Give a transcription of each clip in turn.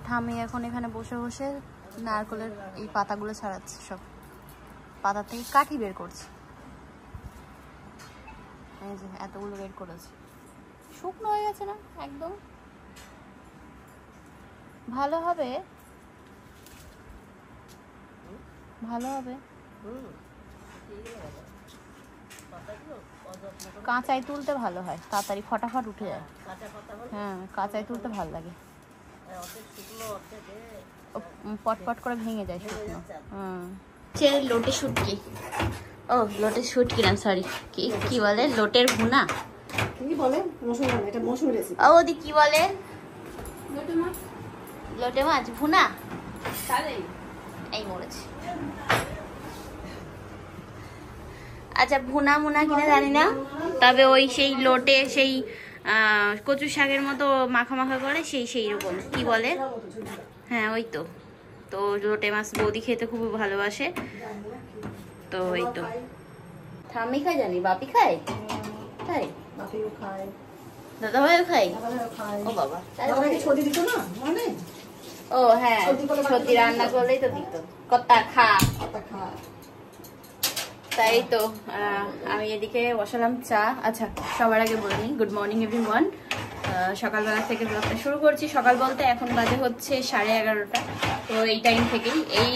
ঠাম্মি এখন এখানে বসে বসে নারকেলের এই পাতাগুলো ছাড়াচ্ছে, সব পাতা থেকে কাঠি বের করছে। এই যে এতগুলো বের করেছে, শুকনো হয়ে গেছে না একদম, ভালো হবে, ভালো হবে। কাঁচাই তুলতে ভালো হয়, তাড়াতাড়ি ফটাফট উঠে যায়। হ্যাঁ, কাঁচাই তুলতে ভালো লাগে, পটপট করে ভেঙে যায় শুকনো। লোটে শুটকি, ও লোটে শুটকি না, সরি, কি বলে, লোটের ভুনা কি বলে, এটা মসুর রেসিপি। ও দি কি বলে, লোটে মাছ ভুনা, এই মরেছে। আচ্ছা, ভুনা মুনা কিনা জানি না, তবে ওই সেই লোটে সেই কচু শাকের মতো মাখা মাখা করে, সেই রকম কি বলে, হ্যাঁ ওই তো। তো লোটে মাছ বৌদি খেতে খুব ভালোবাসে, তো এই তো। ঠাম্মি খাই জানি, বাপি খায়, তাই দাদা ভাইও খাই। ও বাবা, ও হ্যাঁ, সত্যি রান্না করলেই তো দিত কত্তা খা। তাই তো আমি এদিকে বসালাম চা। আচ্ছা, সবার আগে বলে নিই, গুড মর্নিং এভরিওয়ান। সকালবেলা থেকে ব্লগটা শুরু করছি। সকাল বলতে এখন বাজে হচ্ছে 11:30। তো এই টাইম থেকেই এই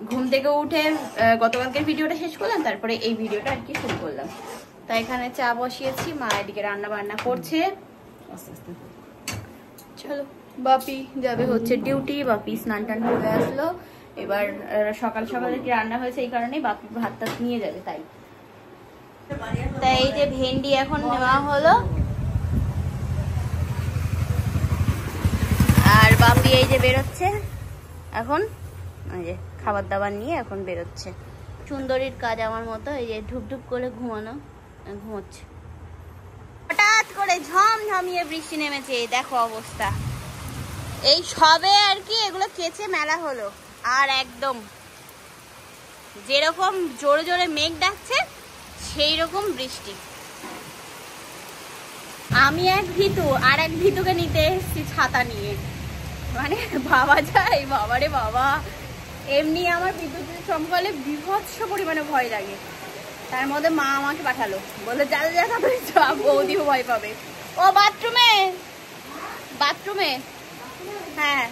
ঘুম থেকে উঠে গতকালকের ভিডিওটা শেষ করলাম, তারপরে এই ভিডিওটা আর কি শুরু করলাম। তাই এখানে চা বসিয়েছি, মা এদিকে রান্না বান্না করছে। আস্তে আস্তে চলো, বাপি যাবে হচ্ছে ডিউটি, বাপি স্নান টান করে আসলো। এবার সকাল সকালে কি রান্না হয়েছে এই কারণে বাপি ভাতটা নিয়ে যাবে, তাই এই যে ভেন্ডি এখন নেওয়া হলো, আর বাপি এই যে বেরোচ্ছে এখন, এই যে খাবার দাবার নিয়ে এখন বেরোচ্ছে। সুন্দরীর কাজ আমার মতো, এই যে ঢুপ ঢুপ করে ঘুমানো, ঘুমোচ্ছে। হঠাৎ করে ঝমঝমিয়ে বৃষ্টি নেমেছে, দেখো অবস্থা। এই সবে আর কি এগুলো কেচে মেলা হলো, আর একদম যেরকম জোরে জোরে মেঘ ডাকছে সেই রকম বৃষ্টি। আমি এক ভিতু আর এক ভিতুকে নিতে এসেছি ছাতা নিয়ে, মানে ভাবা যায়, বাবারে বাবা। এমনি আমার বিদ্যুতের চমকালে বিভৎস পরিমাণে ভয় লাগে, তার মধ্যে মা আমাকে পাঠালো, বলে যা যা তাড়াতাড়ি যা, বৌদিও ভয় পাবে। ও বাথরুমে, বাথরুমে, হ্যাঁ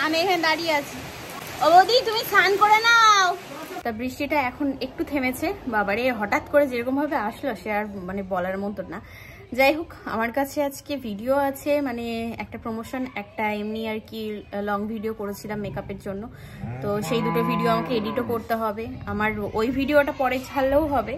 আমি এখানে দাঁড়িয়ে আছি। ও বৌদি তুমি স্নান করে নাও। তা বৃষ্টিটা এখন একটু থেমেছে, বাবারে হঠাৎ করে যেরকম ভাবে আসলো সে আর মানে বলার মতো না। যাই হোক, আমার কাছে আজকে ভিডিও আছে, মানে একটা প্রমোশন, একটা এমনি আর কি লং ভিডিও করেছিলাম মেকআপের জন্য। তো সেই দুটো ভিডিও আমাকে এডিটও করতে হবে। আমার ওই ভিডিওটা পরে ছাড়লেও হবে,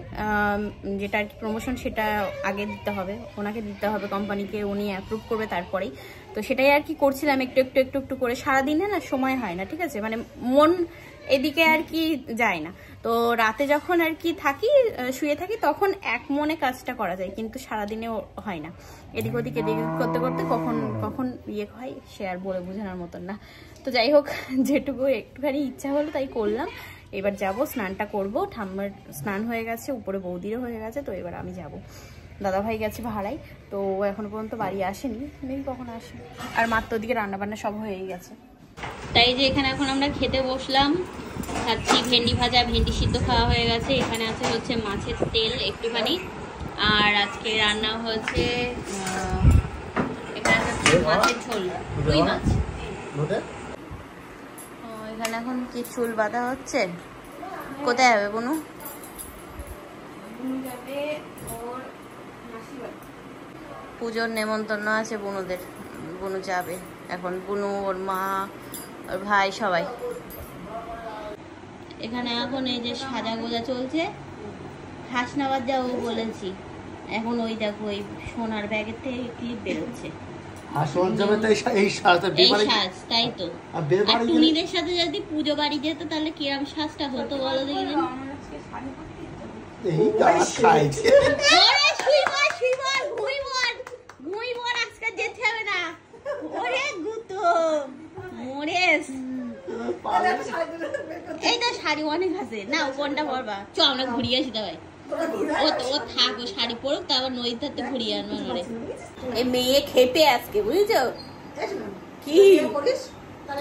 যেটা আর কি প্রমোশন সেটা আগে দিতে হবে, ওনাকে দিতে হবে কোম্পানিকে, উনি অ্যাপ্রুভ করবে তারপরেই। তো সেটাই আর কি করছিলাম, একটু একটু একটু একটু করে। সারাদিনে না সময় হয় না, ঠিক আছে, মানে মন এদিকে আর কি যায় না। তো রাতে যখন আর কি থাকি, শুয়ে থাকি, তখন এক মনে কাজটা করা যায়, কিন্তু সারাদিনেও হয় না। এদিক ওদিক এদিক করতে করতে কখন কখন ইয়ে হয় সে আর বলে বোঝানোর মতন না। তো যাই হোক, যেটুকু একটুখানি ইচ্ছা হলো তাই করলাম। এবার যাব, স্নানটা করব। ঠাম্মার স্নান হয়ে গেছে, উপরে বৌদিরও হয়ে গেছে, তো এবার আমি যাব। দাদাভাই গেছে ভাড়াই, তো এখনো পর্যন্ত বাড়ি আসেনি, নেই কখন আসে। আর মাত্র ওদিকে রান্নাবান্না সব হয়েই গেছে। তাই যে এখানে এখন আমরা খেতে বসলাম, খাচ্ছি ভেন্ডি ভাজা, ভেন্ডি সিদ্ধ খাওয়া হয়ে গেছে। এখানে আছে হচ্ছে মাছের তেল একটুখানি, আর আজকে রান্না হচ্ছে এখানে হচ্ছে মাছের ঝোল, রুই মাছ। এখানে এখন কি চুল বাঁধা হচ্ছে। কোথায় যাবে বনু? পুজোর নেমন্তন্ন আছে বুনুদের, বুনু যাবে এখন, বুনু, ওর মা, ওর ভাই, সবাই। এখানে এখন এই যে সাজা গোজা চলছে, হাসনাবাদ যাবো বলেছি। এখন ওই দেখো ওই সোনার ব্যাগের থেকে ক্লিপ বেরোচ্ছে, তাই তো। আর টুনিদের সাথে যদি পুজো বাড়ি যেত তাহলে কিরম সাজটা হতো বলো দেখি। যেতে হবে না, ওরে গুতো মরেস। এই তো শাড়ি অনেক আছে না, কোনটা পরবা? চ আমরা ঘুরিয়ে আসি। ভাই ও থাক, ও শাড়ি পরুক, তারপর নদীর ধারতে ঘুরিয়ে আনবো। এই মেয়ে খেপে আজকে, বুঝেছো? কি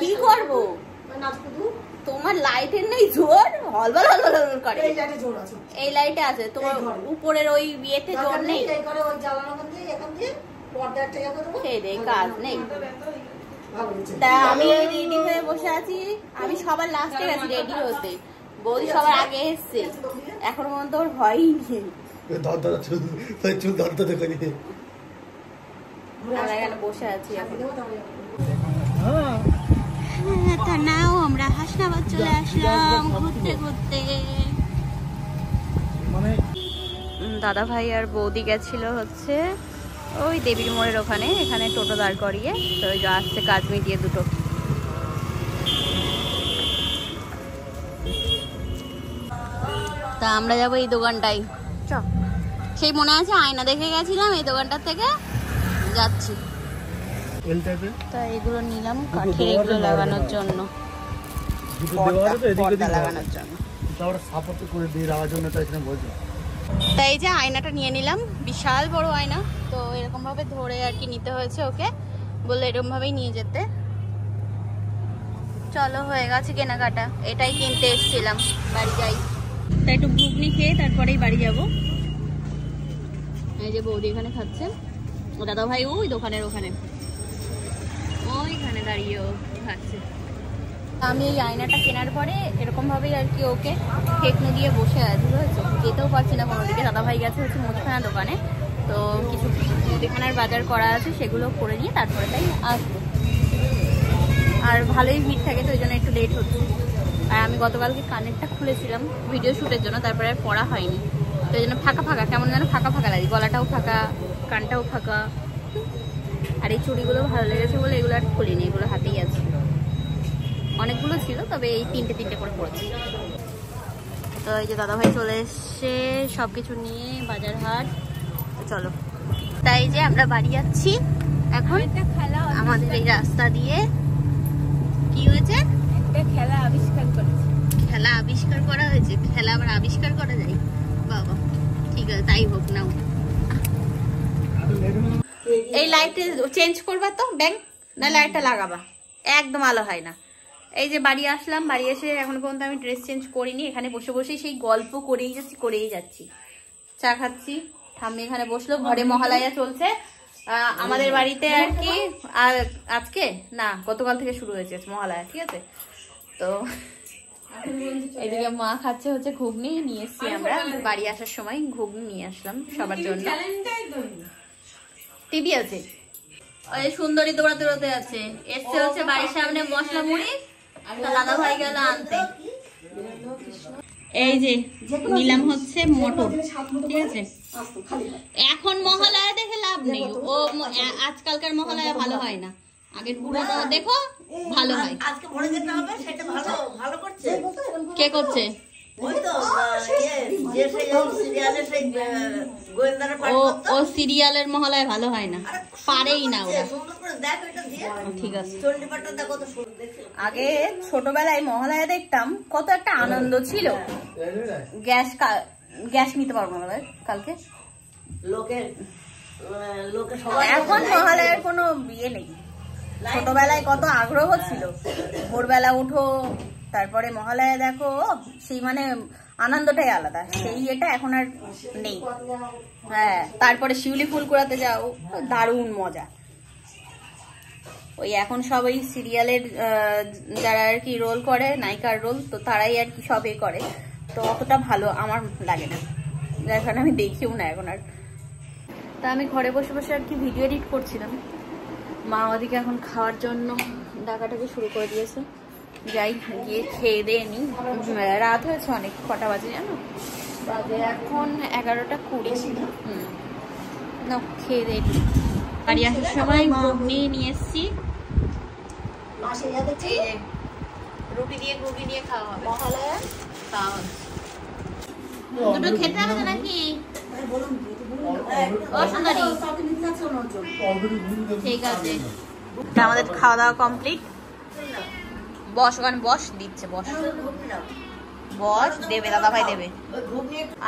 কি করবো? তোমার লাইটের নেই জোর? হলবল হলবল হলবল করে। এই লাইটে আছে, তোমার উপরের ওই বিয়েতে জোর নেই। কাজ নেই। তা আমি রেডি হয়ে বসে আছি, আমি সবার লাস্টে গেছি রেডি হতে, বৌদি সবার আগে এসছে, এখন পর্যন্ত ওর হয়নি। বসে আছি নাও, আমরা হাসনাবাদ চলে আসলাম ঘুরতে ঘুরতে। দাদা ভাই আর বৌদি গেছিল হচ্ছে ওই দেবীর মোড়ের ওখানে, এখানে টোটো দাঁড় করিয়ে, তো ওই আসছে কাজ মিটিয়ে দুটো। তা আমরা যাবো এই দোকানটাই, চ। সেই মনে আছে আয়না দেখে গেছিলাম, এই দোকানটার থেকে যাচ্ছি। তা এগুলো নিলাম কাঠের, এগুলো লাগানোর জন্য, পর্দা লাগানোর জন্য। তাই এই যে আয়নাটা নিয়ে নিলাম, বিশাল বড় আয়না, তো এরকম ভাবে ধরে আর কি নিতে হয়েছে ওকে, বললো এরকম ভাবেই নিয়ে যেতে। চলো হয়ে গেছে কেনাকাটা, এটাই কিনতে এসেছিলাম, বাড়ি যাই। তাই একটু ঘুগনি খেয়ে তারপরেই বাড়ি যাব। এই যে বৌদি এখানে খাচ্ছে, ও দাদা ভাই ওই দোকানের ওখানে ওইখানে দাঁড়িয়েও খাচ্ছে। আমি এই আয়নাটা কেনার পরে এরকম ভাবেই আর কি ওকে ঠেকনো দিয়ে বসে আছি, বুঝেছো? যেতেও পারছি না কোনো দিকে। দাদা ভাই গেছে হচ্ছে মুদিখানা দোকানে, তো কিছু মুদিখানার বাজার করা আছে, সেগুলো করে নিয়ে তারপরে তাই আসবো। আর ভালোই ভিড় থাকে, তো ওই জন্য একটু লেট হচ্ছে। আর আমি গতকালকে কানেরটা খুলেছিলাম ভিডিও শ্যুটের জন্য, তারপরে আর পরা হয়নি, তো এই জন্য ফাঁকা ফাঁকা, কেমন যেন ফাঁকা ফাঁকা লাগে, গলাটাও ফাঁকা, কানটাও ফাঁকা। আর এই চুড়িগুলো ভালো লেগেছে বলে এগুলো আর খুলিনি, এগুলো হাতেই আছে। অনেকগুলো ছিল, তবে এই তিনটে তিনটে করে পড়েছি। তো এই যে দাদাভাই চলে এসছে সবকিছু নিয়ে, বাজার হাট। চলো, তাই যে আমরা বাড়ি যাচ্ছি এখন। আমাদের এই রাস্তা দিয়ে কি হয়েছে? একটা খেলা আবিষ্কার করেছে। খেলা আবিষ্কার করা হয়েছে? খেলা আবার আবিষ্কার করা যায়? বাবা, ঠিক আছে, তাই হোক। নাও এই লাইট চেঞ্জ করবা তো ব্যাং, না লাইটটা লাগাবা, একদম আলো হয় না। এই যে বাড়ি আসলাম, বাড়ি এসে এখনো পর্যন্ত আমি ড্রেস চেঞ্জ করিনি, এখানে বসে বসে সেই গল্প করেই যাচ্ছি। চা খাচ্ছি, ঠাম্মি এখানে বসলো, ঘরে মহালয়া চলছে আমাদের বাড়িতে আর কি। আর আজকে না, গতকাল থেকে শুরু হয়েছে মহালয়া, ঠিক আছে? তো এদিকে মা খাচ্ছে হচ্ছে ঘুগনি, নিয়ে এসছি আমরা বাড়ি আসার সময়, ঘুগনি নিয়ে আসলাম সবার জন্য। টিভি আছে, ওই সুন্দরী দৌড়াতে দৌড়াতে আছে, এসছে হচ্ছে বাড়ির সামনে মশলা মুড়ি, দাদা ভাই গেল আনতে। এই যে নিলাম হচ্ছে মটর, ঠিক আছে? এখন মহালয়া দেখে লাভ নেই, ও আজকালকার মহালয়া ভালো হয় না, আগের পুরোটা দেখো ভালো হয়। কে করছে? ও সিরিয়ালের মহলায় ভালো হয় না, পারেই না ওরা। ঠিক আছে, আগে ছোটবেলায় মহালয়া দেখতাম, কত একটা আনন্দ ছিল। গ্যাস নিতে পারবো না কালকে, এখন মহালয়ার কোনো বিয়ে নেই। ছোটবেলায় কত আগ্রহ ছিল, ভোরবেলা উঠো, তারপরে মহালয়া দেখো, সেই মানে আনন্দটাই আলাদা, সেই এটা এখন আর নেই। হ্যাঁ, তারপরে শিউলি ফুল কুড়াতে যাও, দারুণ মজা। ওই এখন সব ওই সিরিয়ালের যারা আর কি রোল করে, নায়িকার রোল, তো তারাই আর কি সব করে, তো অতটা ভালো আমার লাগে না, যার কারণে আমি দেখিও না এখন আর। তা আমি ঘরে বসে বসে আর কি ভিডিও এডিট করছিলাম, মা ওদিকে এখন খাওয়ার জন্য ডাকাটাকে শুরু করে দিয়েছে। যাই গিয়ে খেয়ে দিয়ে নি, রাত হয়েছে অনেক। কটা বাজে জানো? বাজে এখন 11:20। না, খেয়ে দিয়ে নি। বাড়ি আসার সময় ঘুগনি নিয়ে এসছি, রুটি দিয়ে ঘুগনি দিয়ে খাওয়া হবে। মহালয়া খাওয়া হবে, দুটো খেতে হবে নাকি? ঠিক আছে, আমাদের খাওয়া দাওয়া কমপ্লিট। বস, ওখানে বস, দিচ্ছে, বস বস, দেবে দাদা ভাই দেবে।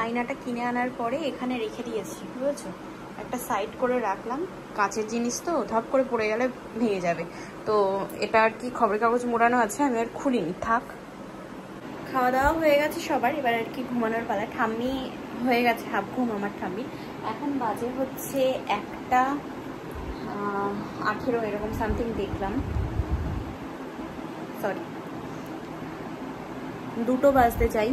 আয়নাটা কিনে আনার পরে এখানে রেখে দিয়েছি, বুঝেছো? একটা সাইড করে রাখলাম, কাঁচের জিনিস তো ধপ করে পড়ে গেলে ভেঙে যাবে। তো এটা আর কি খবরের কাগজ মোড়ানো আছে, আমি আর খুলিনি, থাক। খাওয়া দাওয়া হয়ে গেছে সবার, এবার আর কি ঘুমানোর পালা। ঠাম্মি হয়ে গেছে হাফ ঘুম আমার ঠাম্মি। এখন বাজে হচ্ছে 1:18 এরকম সামথিং দেখলাম, সরি 2টো বাজতে চাই,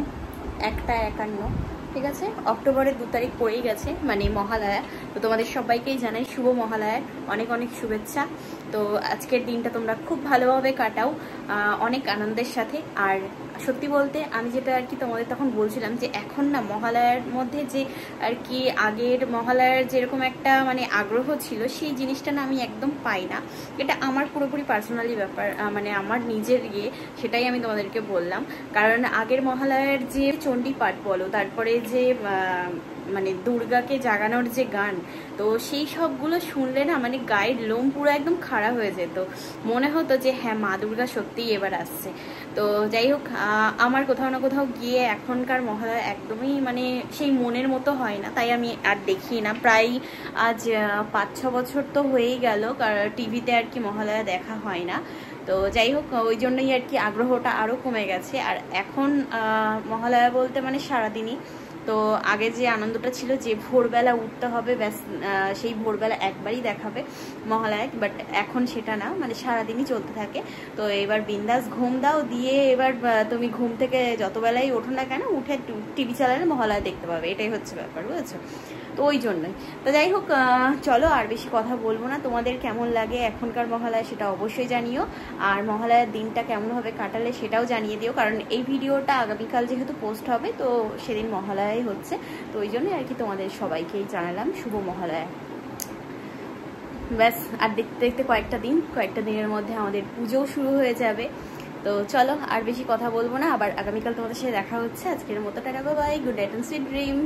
1:51। ঠিক আছে, অক্টোবরের 2 তারিখ পড়েই গেছে, মানে মহালয়া। তো তোমাদের সবাইকেই জানাই শুভ মহালয়ার অনেক অনেক শুভেচ্ছা। তো আজকের দিনটা তোমরা খুব ভালোভাবে কাটাও, অনেক আনন্দের সাথে। আর সত্যি বলতে আমি যেটা আর কি তোমাদের তখন বলছিলাম যে এখন না মহালয়ার মধ্যে যে আর কি আগের মহালয়ার যেরকম একটা মানে আগ্রহ ছিল, সেই জিনিসটা না আমি একদম পাই না। এটা আমার পুরোপুরি পার্সোনালি ব্যাপার, মানে আমার নিজের সেটাই আমি তোমাদেরকে বললাম। কারণ আগের মহালয়ার যে চণ্ডী পাঠ বলো, তারপরে যে মানে দুর্গাকে জাগানোর যে গান, তো সেই সবগুলো শুনলে না মানে গায়ের লোম পুরো একদম খাড়া হয়ে যেত, মনে হতো যে হ্যাঁ মা দুর্গা সত্যিই এবার আসছে। তো যাই হোক, আমার কোথাও না কোথাও গিয়ে এখনকার মহালয়া একদমই মানে সেই মনের মতো হয় না, তাই আমি আর দেখি না। প্রায় আজ 5-6 বছর তো হয়েই গেল টিভিতে আর কি মহালয়া দেখা হয় না। তো যাই হোক, ওই জন্যই আর কি আগ্রহটা আরও কমে গেছে। আর এখন মহালয়া বলতে মানে সারাদিনই। তো আগে যে আনন্দটা ছিল যে ভোরবেলা উঠতে হবে, ব্যাস সেই ভোরবেলা একবারই দেখাবে মহালয়া, বাট এখন সেটা না, মানে সারাদিনই চলতে থাকে। তো এবার বিন্দাস ঘুম দাও, দিয়ে এবার তুমি ঘুম থেকে যত বেলাই ওঠো না কেন, উঠে টিভি চালালে মহালয়া দেখতে পাবে, এটাই হচ্ছে ব্যাপার, বুঝেছো? তো ওই জন্যই। তো যাই হোক, চলো আর বেশি কথা বলবো না। তোমাদের কেমন লাগে এখনকার মহালয়া সেটা অবশ্যই জানিও, আর মহালয়ার দিনটা কেমনভাবে কাটালে সেটাও জানিয়ে দিও। কারণ এই ভিডিওটা আগামীকাল যেহেতু পোস্ট হবে, তো সেদিন মহালয়াই হচ্ছে, তো ওই জন্যই আর কি তোমাদের সবাইকেই জানালাম শুভ মহালয়া। ব্যাস, আর দেখতে দেখতে কয়েকটা দিনের মধ্যে আমাদের পুজোও শুরু হয়ে যাবে। তো চলো আর বেশি কথা বলবো না, আবার আগামীকাল তোমাদের সাথে দেখা হচ্ছে। আজকের মতো tata, bye bye, good night and sweet dream.